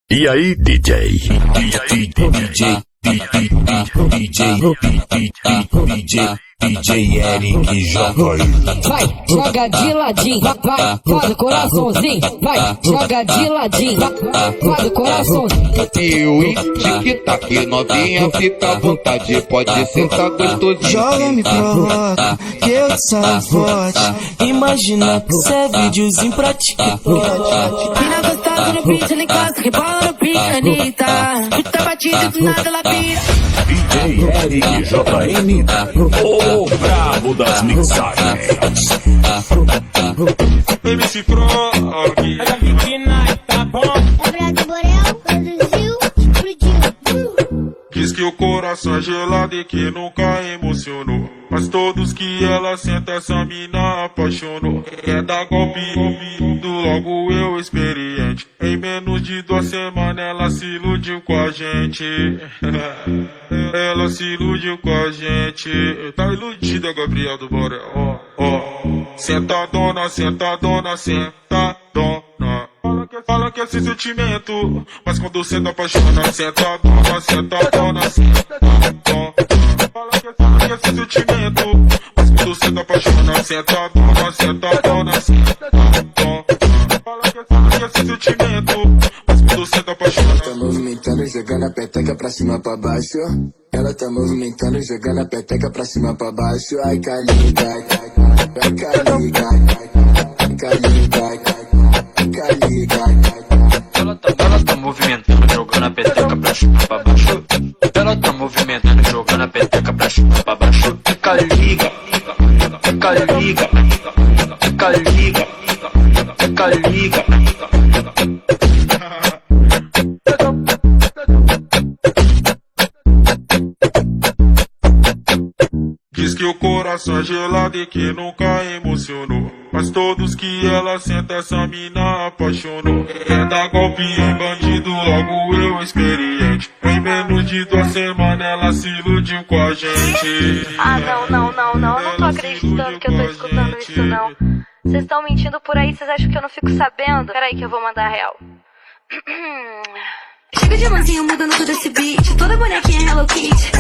E aí, DJ? DJ Eric joga aí. Vai, joga de ladinho, vai, faz o coraçãozinho. Vai, joga de ladinho, faz o coraçãozinho. Eu e tic-tac, novinha, fica à vontade, pode sentar gostosinho. Joga, me provoca, que eu te saio forte. Imagina que isso é videozinho pra TikTok. Mina gostosa no beat, ela encosta, rebola no pique, Anitta. Puta batida do nada, ela vira. DJ Eric JM, o brabo das mixagens. MC Frog. Abraço Borel, produziu, explodiu. Diz que o coração é gelado e que nunca emocionou. Mas todos que ela senta, essa mina apaixonou. Quer dar golpe, logo eu experiente. Em menos de 2 semanas ela se iludiu com a gente. Ela se iludiu com a gente. Tá iludida, Gabriel do Borel. Sentadona, sentadona, sentadona. Fala que é sem sentimento, mas quando senta apaixona. Sentadona, sentadona, sentadona. Fala que é sem sentimento, mas quando senta apaixona. Sentadona, sentadona, sentadona. Fala que é sem sentimento, mas quando senta apaixona. Tá movimentando, jogando a peteca pra cima pra baixo. Ela tá movimentando, jogando a peteca pra cima pra baixo. Ai, caliga, ai, caliga, ai, caliga. Ela tá movimentando, jogando a peteca pra cima pra baixo. Ela tá movimentando, jogando a peteca pra cima pra baixo. Fica liga, fica liga, fica liga, fica liga. Diz que o coração é gelado e que nunca emocionou. Mas todos que ela senta, essa mina apaixonou. Quer dar golpe em bandido, logo eu experiente. Em menos de 2 semanas ela se iludiu com a gente. Ah, não tô acreditando que eu tô escutando isso, não. Vocês estão mentindo por aí, vocês acham que eu não fico sabendo? Peraí que eu vou mandar a real. Chega de mansinho mudando todo esse beat, toda bonequinha Hello Kitty.